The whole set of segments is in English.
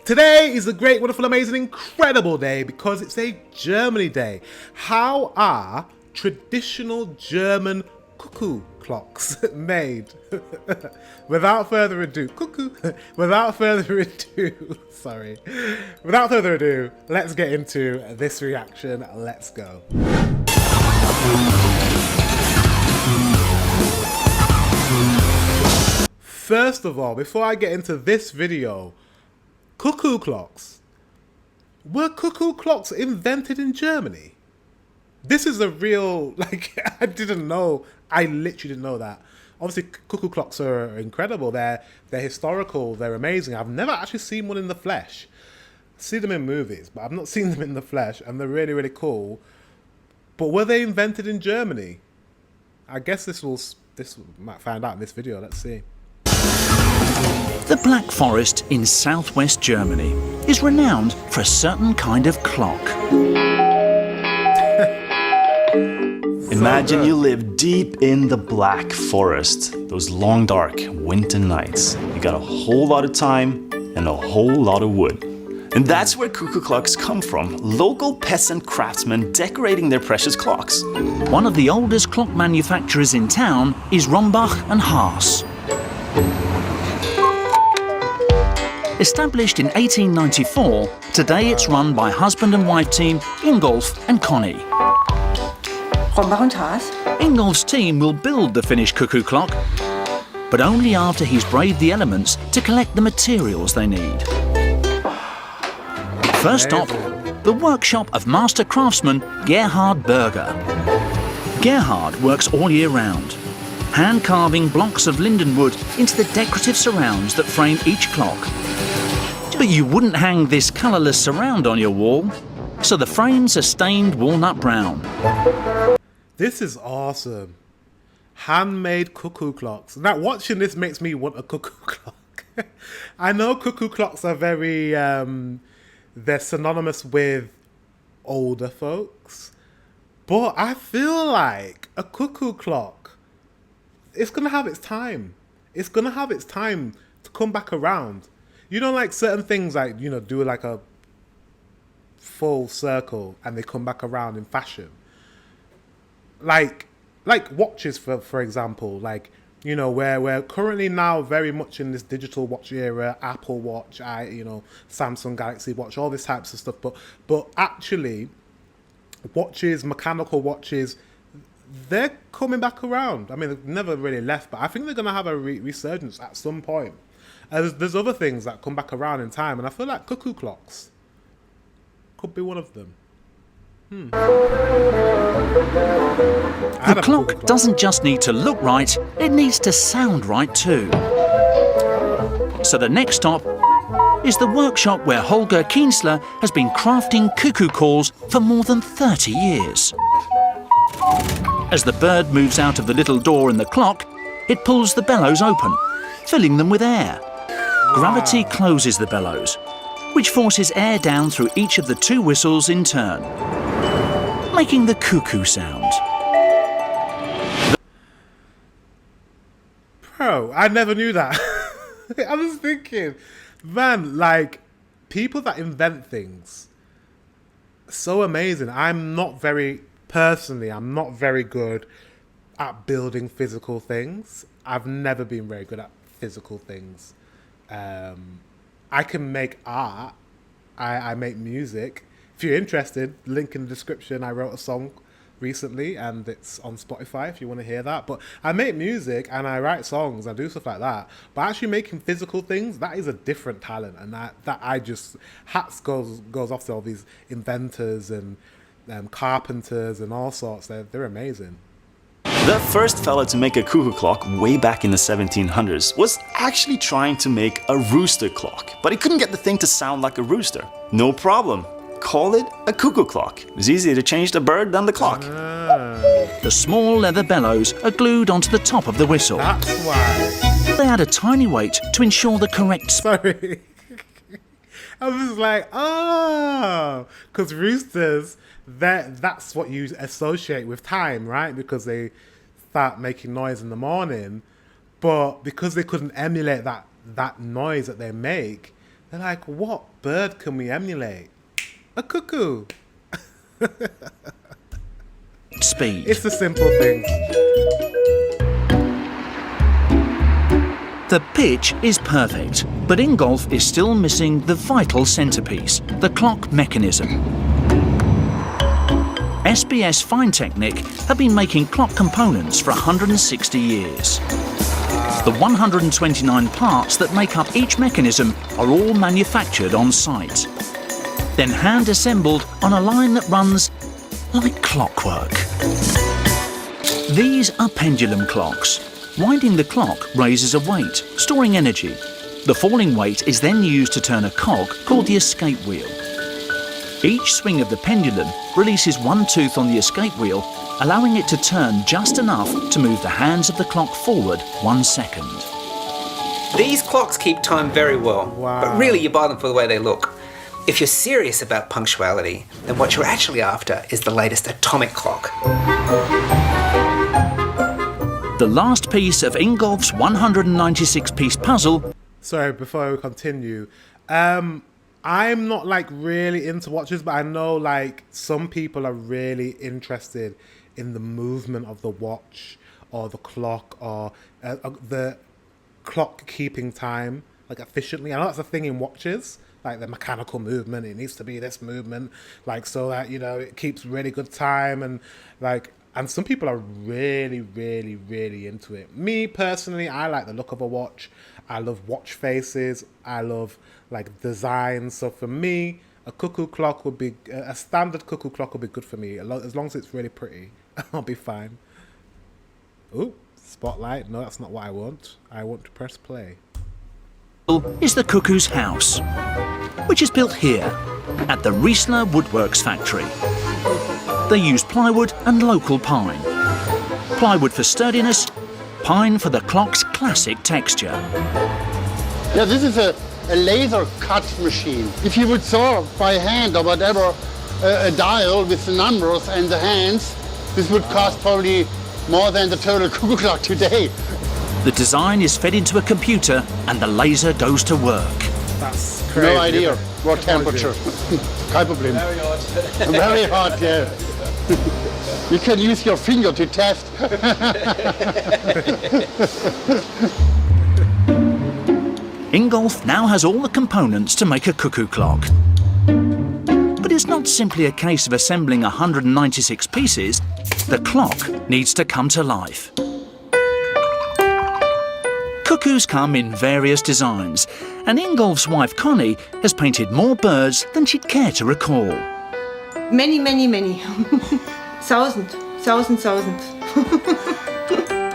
Today is a great, wonderful, amazing, incredible day because it's a Germany day. How are traditional German cuckoo clocks made? Without further ado, without further ado, let's get into this reaction. Let's go. First of all, before I get into this video, cuckoo clocks. Were cuckoo clocks invented in Germany? This is a real, I didn't know. I literally didn't know that. Obviously, cuckoo clocks are incredible. They're historical. They're amazing. I've never actually seen one in the flesh. I see them in movies, but I've not seen them in the flesh, and they're really, really cool. But were they invented in Germany? I guess this might find out in this video. Let's see. The Black Forest in southwest Germany is renowned for a certain kind of clock. Imagine you live deep in the Black Forest, those long dark winter nights. You got a whole lot of time and a whole lot of wood. And that's where cuckoo clocks come from, local peasant craftsmen decorating their precious clocks. One of the oldest clock manufacturers in town is Rombach and Haas. Established in 1894, today it's run by husband and wife team Ingolf and Connie. Rombach und Haas. Ingolf's team will build the finished cuckoo clock, but only after he's braved the elements to collect the materials they need. First stop, the workshop of master craftsman Gerhard Berger. Gerhard works all year round, hand carving blocks of lindenwood into the decorative surrounds that frame each clock. But you wouldn't hang this colourless surround on your wall, so the frames are stained walnut brown. This is awesome. Handmade cuckoo clocks. Now, watching this makes me want a cuckoo clock. I know cuckoo clocks are very, they're synonymous with older folks, but I feel like a cuckoo clock, it's going to have its time. It's going to have its time to come back around. You know, like certain things, like, you know, do like a full circle and they come back around in fashion. Like watches, for example, like, you know, we're currently now very much in this digital watch era, Apple Watch, Samsung Galaxy Watch, all these types of stuff. But actually, watches, mechanical watches, they're coming back around. I mean, they've never really left, but I think they're going to have a resurgence at some point. There's other things that come back around in time, and I feel like cuckoo clocks could be one of them. The clock doesn't just need to look right, it needs to sound right too. So the next stop is the workshop where Holger Kienzler has been crafting cuckoo calls for more than 30 years. As the bird moves out of the little door in the clock, it pulls the bellows open, filling them with air. Gravity closes the bellows, which forces air down through each of the two whistles in turn, making the cuckoo sound. Bro, I never knew that. I was thinking, man, like, people that invent things, so amazing. I'm not very good at building physical things. I've never been very good at physical things. I can make art. I make music. If you're interested, link in the description. I wrote a song recently and it's on Spotify if you want to hear that. But I make music and I write songs. I do stuff like that. But actually making physical things, that is a different talent. And that I just, hats goes off to all these inventors and carpenters and all sorts. They're amazing. The first fella to make a cuckoo clock way back in the 1700s was actually trying to make a rooster clock, but he couldn't get the thing to sound like a rooster. No problem. Call it a cuckoo clock. It was easier to change the bird than the clock. The small leather bellows are glued onto the top of the whistle. That's why. They add a tiny weight to ensure the correct Sorry. I was like, oh, because roosters, that's what you associate with time, right? Because they start making noise in the morning. But because they couldn't emulate that noise that they make, They're like, what bird can we emulate? A cuckoo. Speed. It's the simple things. The pitch is perfect, but Ingolf is still missing the vital centrepiece, the clock mechanism. SBS Fine Technic have been making clock components for 160 years. The 129 parts that make up each mechanism are all manufactured on site, then hand assembled on a line that runs like clockwork. These are pendulum clocks. Winding the clock raises a weight, storing energy. The falling weight is then used to turn a cog called the escape wheel. Each swing of the pendulum releases one tooth on the escape wheel, allowing it to turn just enough to move the hands of the clock forward 1 second. These clocks keep time very well, Wow. but really you buy them for the way they look. If you're serious about punctuality, then what you're actually after is the latest atomic clock. The last piece of Ingolf's 196-piece puzzle Sorry, before we continue, I'm not like really into watches, but I know like some people are really interested in the movement of the watch or the clock or the clock keeping time like efficiently. I know that's a thing in watches, like the mechanical movement. It needs to be this movement, like so that it keeps really good time and like. And some people are really, really, really into it. Me, personally, I like the look of a watch. I love watch faces. I love, like, design. So for me, a cuckoo clock would be... A standard cuckoo clock would be good for me. As long as it's really pretty, I'll be fine. Ooh, spotlight. No, that's not what I want. I want to press play. is the Cuckoo's house, which is built here at the Riesler Woodworks factory. They use plywood and local pine. Plywood for sturdiness, pine for the clock's classic texture. Yeah, this is a laser cut machine. If you would saw by hand or whatever a dial with the numbers and the hands, this would cost probably more than the total cuckoo clock today. The design is fed into a computer and the laser goes to work. That's crazy. No idea isn't it? what temperature. Kein Problem. Very hot. Very hot, yeah. You can use your finger to test. Ingolf now has all the components to make a cuckoo clock. But it's not simply a case of assembling 196 pieces. The clock needs to come to life. Cuckoos come in various designs, and Ingolf's wife Connie has painted more birds than she'd care to recall. Many, many, many. Thousand.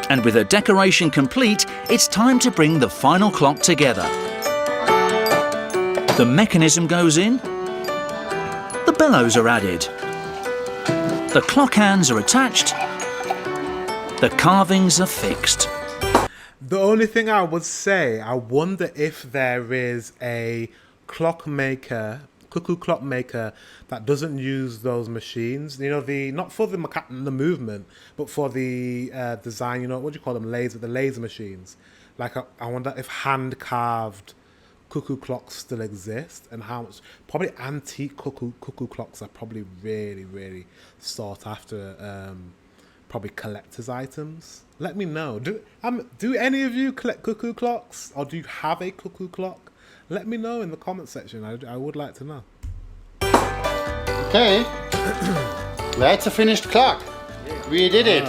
And with her decoration complete, it's time to bring the final clock together. The mechanism goes in, the bellows are added, the clock hands are attached, the carvings are fixed. The only thing I would say, I wonder if there is a cuckoo clock maker that doesn't use those machines. Not for the movement, but for the design. What do you call them? The laser machines. Like I wonder if hand carved cuckoo clocks still exist, and how much. Probably antique cuckoo clocks are probably really, really sought after. Probably collector's items. Let me know. Do any of you collect cuckoo clocks, or do you have a cuckoo clock? Let me know in the comment section. I would like to know. Okay, that's a finished clock. We did it.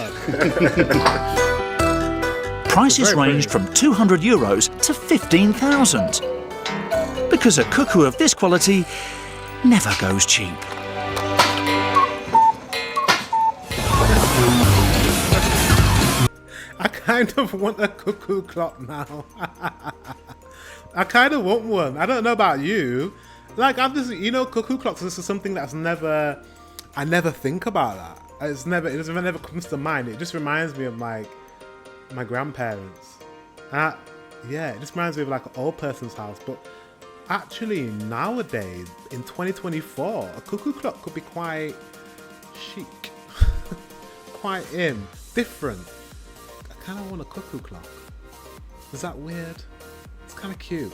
Prices Very ranged from €200 to 15,000. Because a cuckoo of this quality never goes cheap. I kind of want a cuckoo clock now. I kind of want one. I don't know about you. Like, I'm just, cuckoo clocks, this is something that's I never think about that. It never comes to mind. It just reminds me of my grandparents. It just reminds me of like an old person's house. But actually, nowadays, in 2024, a cuckoo clock could be quite chic. Quite different. I kind of want a cuckoo clock. Is that weird? It's kind of cute.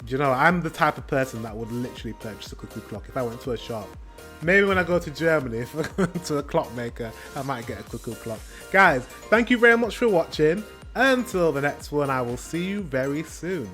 You know, I'm the type of person that would literally purchase a cuckoo clock if I went to a shop. Maybe when I go to Germany, if I go to a clockmaker, I might get a cuckoo clock. Guys, thank you very much for watching. Until the next one, I will see you very soon.